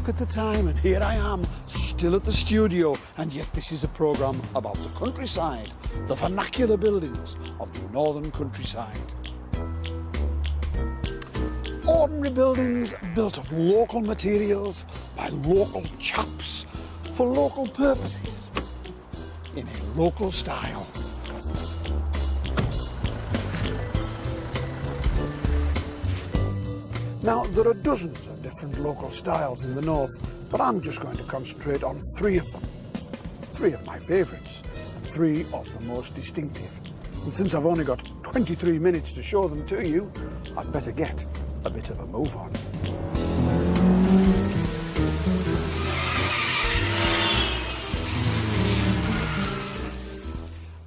look at the time, and here I am, still at the studio, and yet this is a programme about the countryside, the vernacular buildings of the northern countryside. Ordinary buildings built of local materials by local chaps for local purposes in a local style. Now, there are dozens of different local styles in the north, but I'm just going to concentrate on 3 of them. 3 of my favourites, and 3 of the most distinctive. And since I've only got 23 minutes to show them to you, I'd better get a bit of a move on.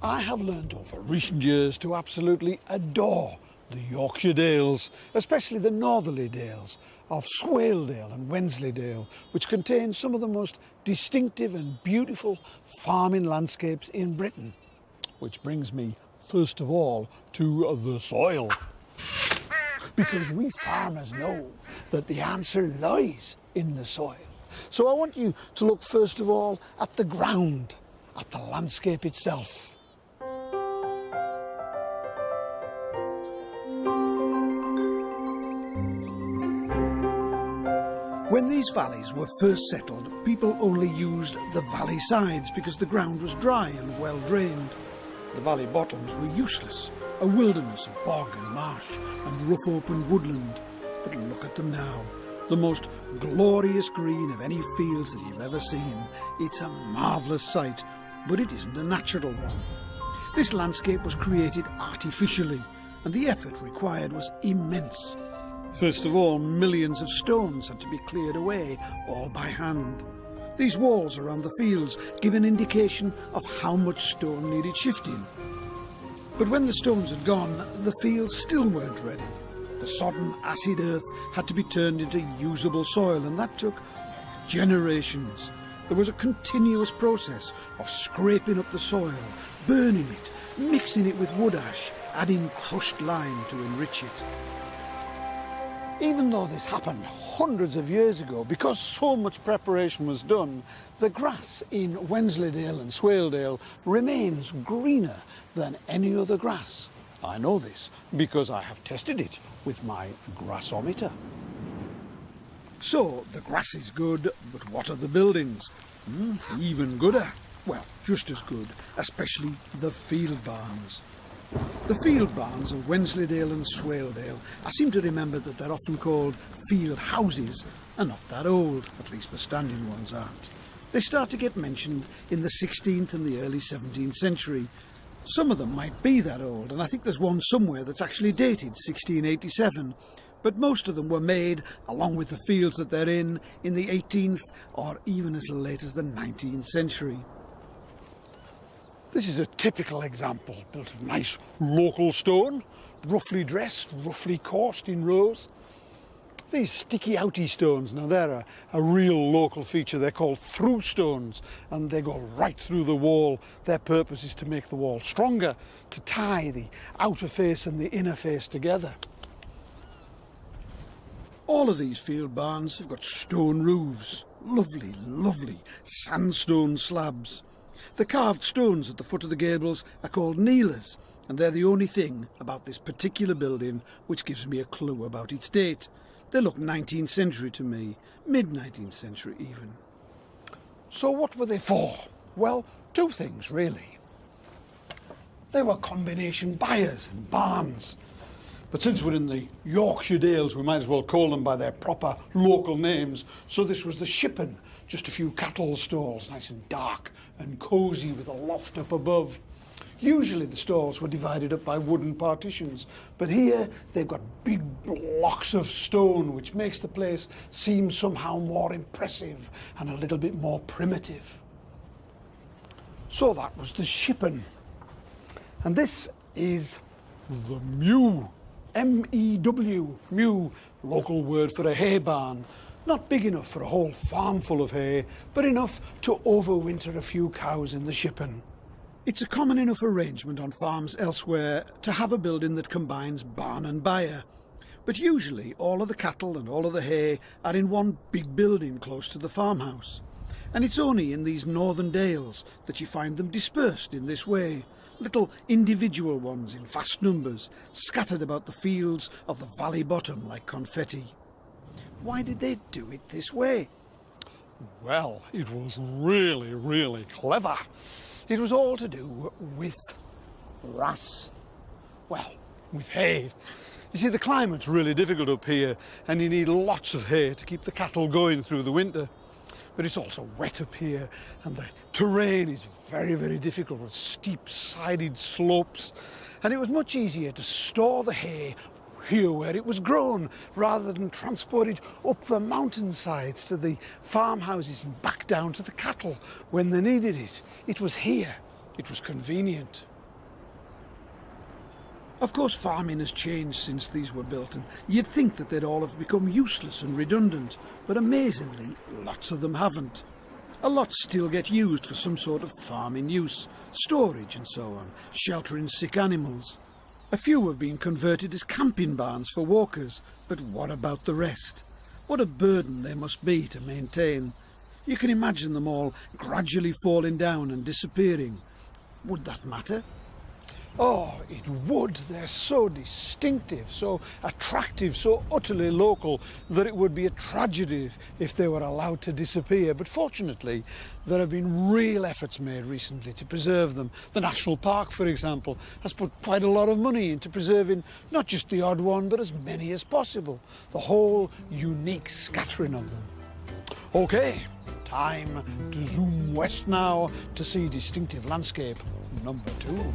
I have learnt over recent years to absolutely adore the Yorkshire Dales, especially the northerly dales of Swaledale and Wensleydale, which contain some of the most distinctive and beautiful farming landscapes in Britain. Which brings me, first of all, to the soil. Because we farmers know that the answer lies in the soil. So I want you to look first of all at the ground, at the landscape itself. When these valleys were first settled, people only used the valley sides because the ground was dry and well drained. The valley bottoms were useless, a wilderness of bog and marsh and rough open woodland. But look at them now, the most glorious green of any fields that you've ever seen. It's a marvellous sight, but it isn't a natural one. This landscape was created artificially, and the effort required was immense. First of all, millions of stones had to be cleared away, all by hand. These walls around the fields give an indication of how much stone needed shifting. But when the stones had gone, the fields still weren't ready. The sodden acid earth had to be turned into usable soil, and that took generations. There was a continuous process of scraping up the soil, burning it, mixing it with wood ash, adding crushed lime to enrich it. Even though this happened hundreds of years ago, because so much preparation was done, the grass in Wensleydale and Swaledale remains greener than any other grass. I know this because I have tested it with my grassometer. So, the grass is good, but what are the buildings? Even gooder. Well, just as good, especially the field barns. The field barns of Wensleydale and Swaledale, I seem to remember that they're often called field houses, are not that old, at least the standing ones aren't. They start to get mentioned in the 16th and the early 17th century. Some of them might be that old, and I think there's one somewhere that's actually dated 1687, but most of them were made, along with the fields that they're in the 18th or even as late as the 19th century. This is a typical example, built of nice local stone, roughly dressed, roughly coursed in rows. These sticky outy stones, now they're a real local feature. They're called through stones, and they go right through the wall. Their purpose is to make the wall stronger, to tie the outer face and the inner face together. All of these field barns have got stone roofs, lovely, lovely sandstone slabs. The carved stones at the foot of the gables are called kneelers, and they're the only thing about this particular building which gives me a clue about its date. They look 19th century to me, mid-19th century even. So what were they for? Well, 2 things really. They were combination byres and barns. But since we're in the Yorkshire Dales, we might as well call them by their proper local names. So this was the shippen, just a few cattle stalls, nice and dark and cosy with a loft up above. Usually the stalls were divided up by wooden partitions, but here they've got big blocks of stone, which makes the place seem somehow more impressive and a little bit more primitive. So that was the shippen. And this is the mew. M-E-W, mew, local word for a hay barn. Not big enough for a whole farm full of hay, but enough to overwinter a few cows in the shippen. It's a common enough arrangement on farms elsewhere to have a building that combines barn and byre. But usually all of the cattle and all of the hay are in one big building close to the farmhouse. And it's only in these northern dales that you find them dispersed in this way, little individual ones in vast numbers, scattered about the fields of the valley bottom like confetti. Why did they do it this way? Well, it was really, really clever. It was all to do with grass. Well, with hay. You see, the climate's really difficult up here, and you need lots of hay to keep the cattle going through the winter. But it's also wet up here, and the terrain is very, very difficult with steep sided slopes. And it was much easier to store the hay here where it was grown, rather than transport it up the mountainsides to the farmhouses and back down to the cattle when they needed it. It was here. It was convenient. Of course, farming has changed since these were built, and you'd think that they'd all have become useless and redundant, but amazingly, lots of them haven't. A lot still get used for some sort of farming use, storage and so on, sheltering sick animals. A few have been converted as camping barns for walkers, but what about the rest? What a burden they must be to maintain. You can imagine them all gradually falling down and disappearing. Would that matter? Oh, it would. They're so distinctive, so attractive, so utterly local that it would be a tragedy if they were allowed to disappear. But fortunately, there have been real efforts made recently to preserve them. The National Park, for example, has put quite a lot of money into preserving not just the odd one, but as many as possible. The whole unique scattering of them. OK, time to zoom west now to see distinctive landscape number 2.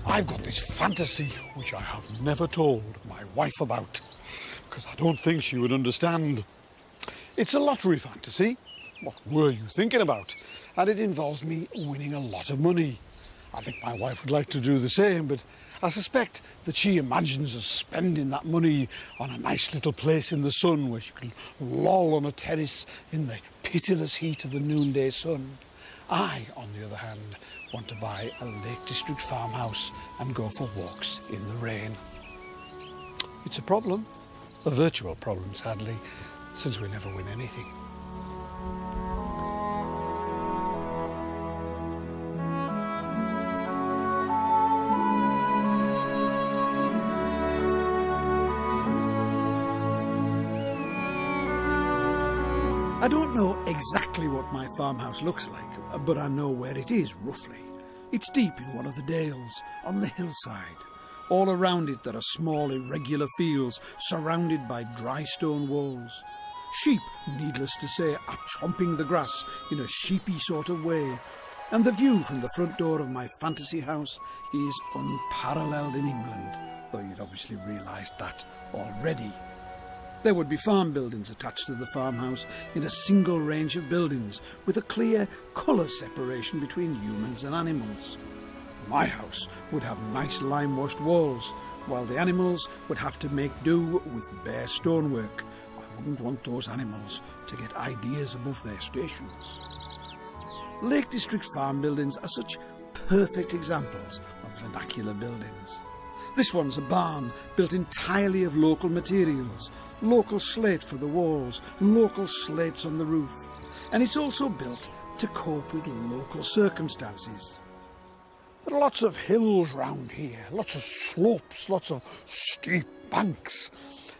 I've got this fantasy which I have never told my wife about, because I don't think she would understand. It's a lottery fantasy. What were you thinking about? And it involves me winning a lot of money. I think my wife would like to do the same, but I suspect that she imagines us spending that money on a nice little place in the sun where she can loll on a terrace in the pitiless heat of the noonday sun. I, on the other hand, want to buy a Lake District farmhouse and go for walks in the rain. It's a problem, a virtual problem, sadly, since we never win anything. I don't know exactly what my farmhouse looks like, but I know where it is, roughly. It's deep in one of the dales, on the hillside. All around it there are small, irregular fields, surrounded by dry stone walls. Sheep, needless to say, are chomping the grass in a sheepy sort of way. And the view from the front door of my fantasy house is unparalleled in England, though you'd obviously realised that already. There would be farm buildings attached to the farmhouse in a single range of buildings with a clear colour separation between humans and animals. My house would have nice lime-washed walls, while the animals would have to make do with bare stonework. I wouldn't want those animals to get ideas above their stations. Lake District farm buildings are such perfect examples of vernacular buildings. This one's a barn built entirely of local materials, local slate for the walls, local slates on the roof. And it's also built to cope with local circumstances. There are lots of hills round here, lots of slopes, lots of steep banks.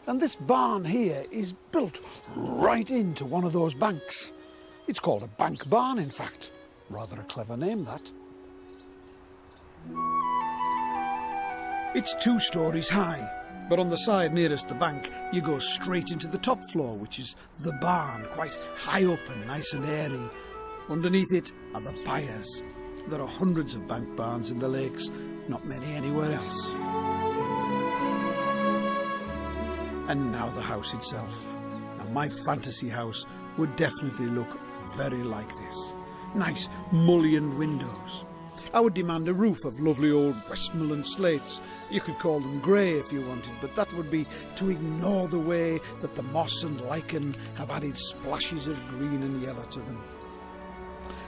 And this barn here is built right into one of those banks. It's called a bank barn, in fact. Rather a clever name, that. It's 2 stories high, but on the side nearest the bank you go straight into the top floor, which is the barn, quite high up and nice and airy. Underneath it are the byres. There are hundreds of bank barns in the lakes, not many anywhere else. And now the house itself. Now my fantasy house would definitely look very like this. Nice mullioned windows. I would demand a roof of lovely old Westmoreland slates. You could call them grey if you wanted, but that would be to ignore the way that the moss and lichen have added splashes of green and yellow to them.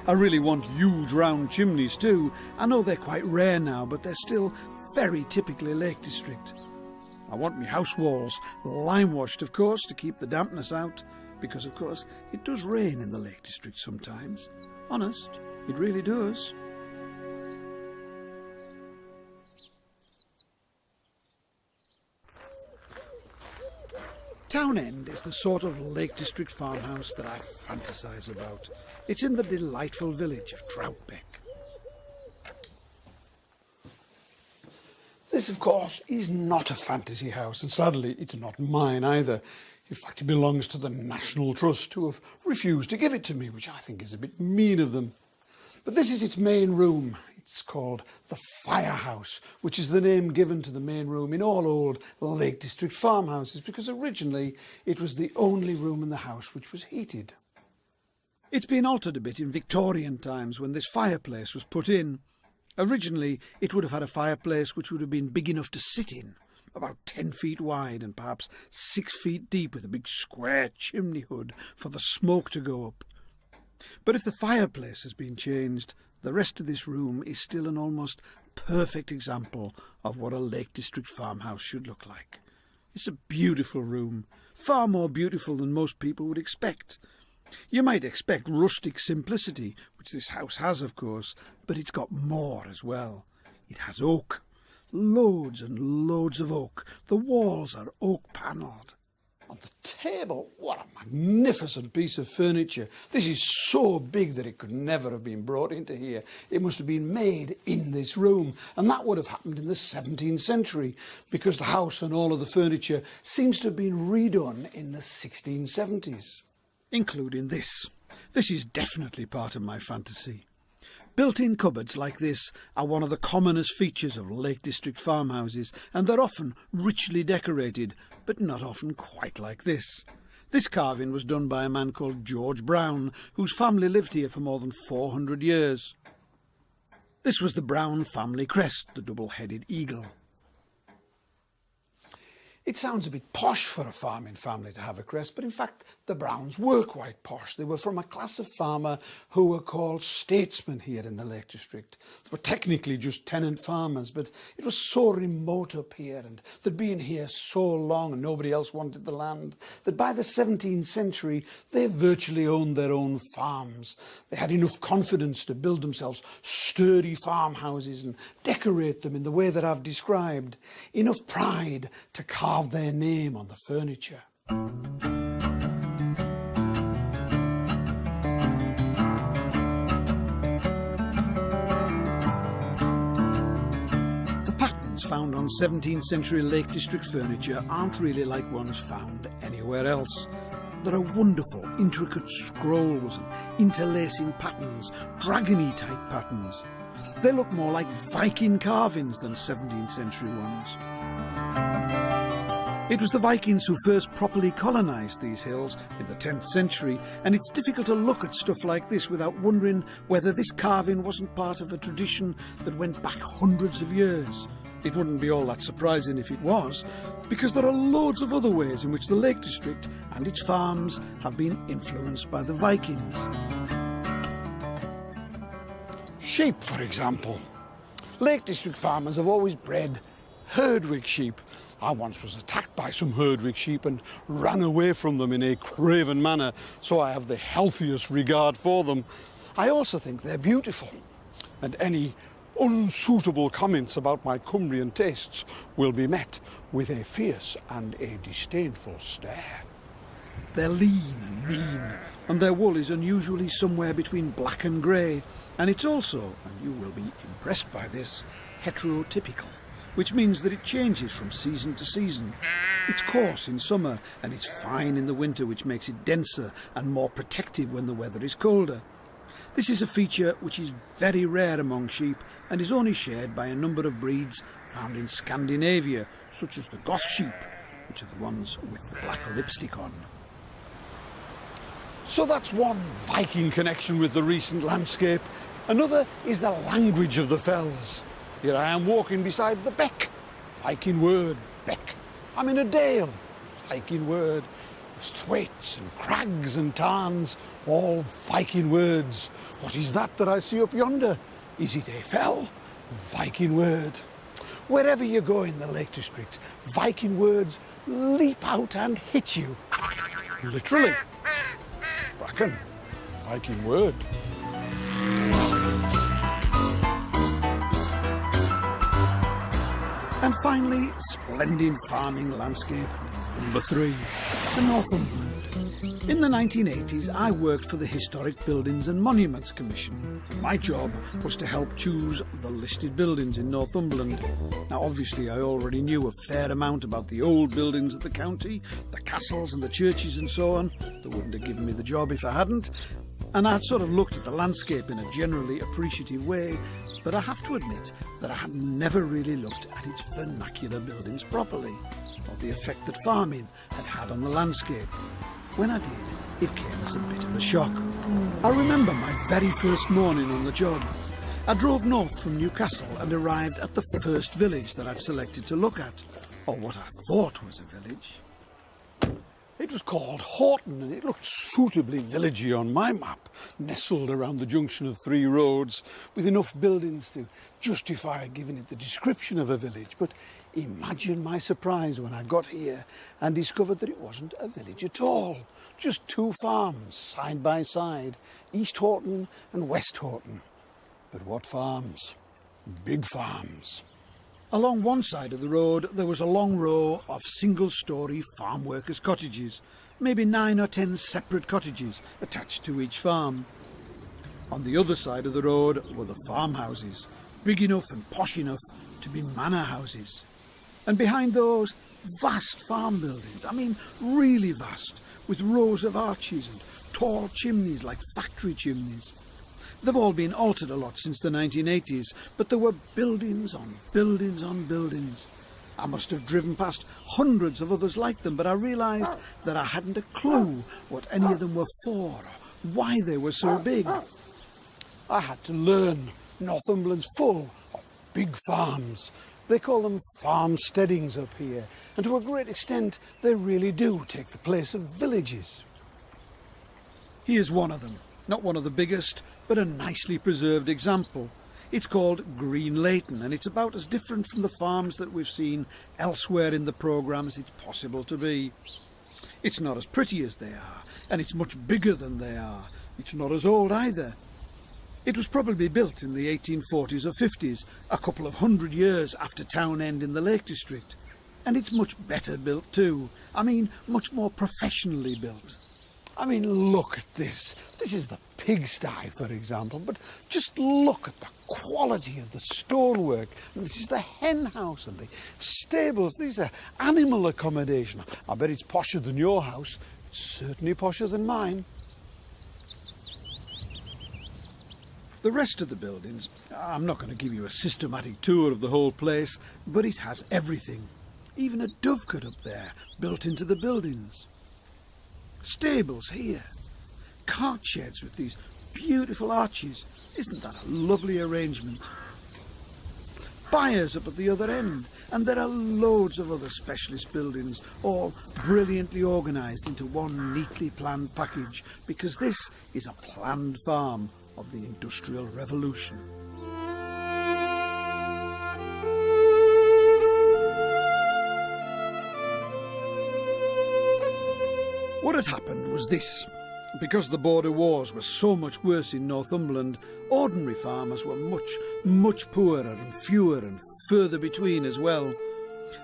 I really want huge round chimneys too. I know they're quite rare now, but they're still very typically Lake District. I want my house walls lime washed, of course, to keep the dampness out, because of course it does rain in the Lake District sometimes. Honest, it really does. Townend is the sort of Lake District farmhouse that I fantasise about. It's in the delightful village of Troutbeck. This, of course, is not a fantasy house, and sadly it's not mine either. In fact, it belongs to the National Trust, who have refused to give it to me, which I think is a bit mean of them. But this is its main room. It's called the Firehouse, which is the name given to the main room in all old Lake District farmhouses, because originally it was the only room in the house which was heated. It's been altered a bit in Victorian times when this fireplace was put in. Originally it would have had a fireplace which would have been big enough to sit in, about 10 feet wide and perhaps 6 feet deep, with a big square chimney hood for the smoke to go up. But if the fireplace has been changed, the rest of this room is still an almost perfect example of what a Lake District farmhouse should look like. It's a beautiful room, far more beautiful than most people would expect. You might expect rustic simplicity, which this house has, of course, but it's got more as well. It has oak, loads and loads of oak. The walls are oak panelled. On the table, what a magnificent piece of furniture. This is so big that it could never have been brought into here. It must have been made in this room, and that would have happened in the 17th century, because the house and all of the furniture seems to have been redone in the 1670s. Including this. This is definitely part of my fantasy. Built-in cupboards like this are one of the commonest features of Lake District farmhouses, and they're often richly decorated, but not often quite like this. This carving was done by a man called George Brown, whose family lived here for more than 400 years. This was the Brown family crest, the double-headed eagle. It sounds a bit posh for a farming family to have a crest, but in fact the Browns were quite posh. They were from a class of farmer who were called statesmen here in the Lake District. They were technically just tenant farmers, but it was so remote up here, and they'd been here so long and nobody else wanted the land, that by the 17th century they virtually owned their own farms. They had enough confidence to build themselves sturdy farmhouses and decorate them in the way that I've described. Enough pride to carve their name on the furniture. The patterns found on 17th century Lake District furniture aren't really like ones found anywhere else. There are wonderful, intricate scrolls and interlacing patterns, dragony type patterns. They look more like Viking carvings than 17th century ones. It was the Vikings who first properly colonised these hills in the 10th century, and it's difficult to look at stuff like this without wondering whether this carving wasn't part of a tradition that went back hundreds of years. It wouldn't be all that surprising if it was, because there are loads of other ways in which the Lake District and its farms have been influenced by the Vikings. Sheep, for example. Lake District farmers have always bred Herdwick sheep. I once was attacked by some Herdwick sheep and ran away from them in a craven manner, so I have the healthiest regard for them. I also think they're beautiful, and any unsuitable comments about my Cumbrian tastes will be met with a fierce and a disdainful stare. They're lean and mean, and their wool is unusually somewhere between black and grey, and it's also, and you will be impressed by this, heterotypical, which means that it changes from season to season. It's coarse in summer and it's fine in the winter, which makes it denser and more protective when the weather is colder. This is a feature which is very rare among sheep and is only shared by a number of breeds found in Scandinavia, such as the Goth sheep, which are the ones with the black lipstick on. So that's one Viking connection with the recent landscape. Another is the language of the fells. Here I am walking beside the beck, Viking word, beck. I'm in a dale, Viking word. There's thwaits and crags and tarns, all Viking words. What is that I see up yonder? Is it a fell? Viking word. Wherever you go in the Lake District, Viking words leap out and hit you. Literally. Bracken. Viking word. And finally, splendid farming landscape, number 3, to Northumberland. In the 1980s, I worked for the Historic Buildings and Monuments Commission. My job was to help choose the listed buildings in Northumberland. Now, obviously, I already knew a fair amount about the old buildings of the county, the castles and the churches and so on. They wouldn't have given me the job if I hadn't. And I'd sort of looked at the landscape in a generally appreciative way, but I have to admit that I had never really looked at its vernacular buildings properly, or the effect that farming had had on the landscape. When I did, it came as a bit of a shock. I remember my very first morning on the job. I drove north from Newcastle and arrived at the first village that I'd selected to look at, or what I thought was a village. It was called Horton, and it looked suitably villagey on my map, nestled around the junction of 3 roads, with enough buildings to justify giving it the description of a village. But imagine my surprise when I got here and discovered that it wasn't a village at all. Just 2 farms, side by side, East Horton and West Horton. But what farms? Big farms. Along one side of the road there was a long row of single-storey farm workers' cottages, maybe 9 or 10 separate cottages attached to each farm. On the other side of the road were the farmhouses, big enough and posh enough to be manor houses. And behind those, vast farm buildings, I mean really vast, with rows of arches and tall chimneys like factory chimneys. They've all been altered a lot since the 1980s, but there were buildings on buildings on buildings. I must have driven past hundreds of others like them, but I realised that I hadn't a clue what any of them were for, or why they were so big. I had to learn. Northumberland's full of big farms. They call them farmsteadings up here, and to a great extent they really do take the place of villages. Here's one of them. Not one of the biggest, but a nicely preserved example. It's called Green Leighton, and it's about as different from the farms that we've seen elsewhere in the programme as it's possible to be. It's not as pretty as they are, and it's much bigger than they are. It's not as old either. It was probably built in the 1840s or 50s, a couple of 100 years after Town End in the Lake District. And it's much better built too. I mean, much more professionally built. I mean, look at this. This is the pigsty, for example, but just look at the quality of the stonework. And this is the hen house and the stables. These are animal accommodation. I bet it's posher than your house. It's certainly posher than mine. The rest of the buildings, I'm not going to give you a systematic tour of the whole place, but it has everything. Even a dovecote up there, built into the buildings. Stables here, cart sheds with these beautiful arches. Isn't that a lovely arrangement? Byres up at the other end, and there are loads of other specialist buildings, all brilliantly organised into one neatly planned package, because this is a planned farm of the Industrial Revolution. What had happened was this. Because the border wars were so much worse in Northumberland, ordinary farmers were much poorer and fewer and further between as well.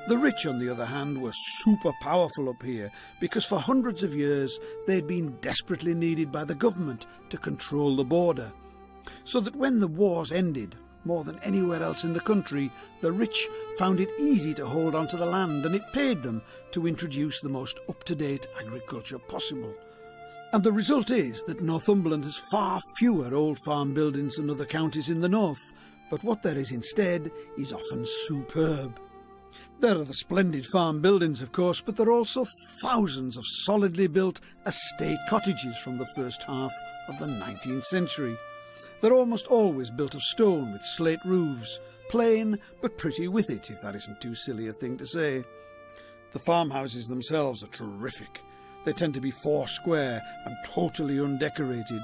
The rich, on the other hand, were super powerful up here because for hundreds of years they'd been desperately needed by the government to control the border. So that when the wars ended, more than anywhere else in the country, the rich found it easy to hold on to the land, and it paid them to introduce the most up-to-date agriculture possible. And the result is that Northumberland has far fewer old farm buildings than other counties in the north, but what there is instead is often superb. There are the splendid farm buildings, of course, but there are also thousands of solidly built estate cottages from the first half of the 19th century. They're almost always built of stone with slate roofs, plain but pretty with it, if that isn't too silly a thing to say. The farmhouses themselves are terrific. They tend to be four-square and totally undecorated.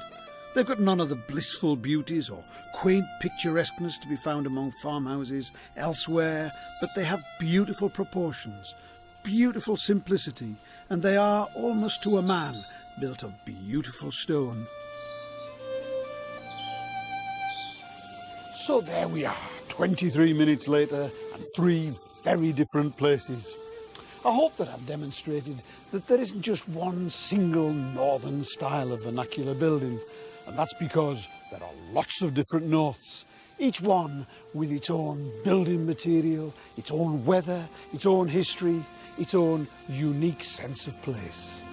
They've got none of the blissful beauties or quaint picturesqueness to be found among farmhouses elsewhere, but they have beautiful proportions, beautiful simplicity, and they are, almost to a man, built of beautiful stone. So there we are, 23 minutes later, and 3 very different places. I hope that I've demonstrated that there isn't just one single northern style of vernacular building, and that's because there are lots of different norths, each one with its own building material, its own weather, its own history, its own unique sense of place.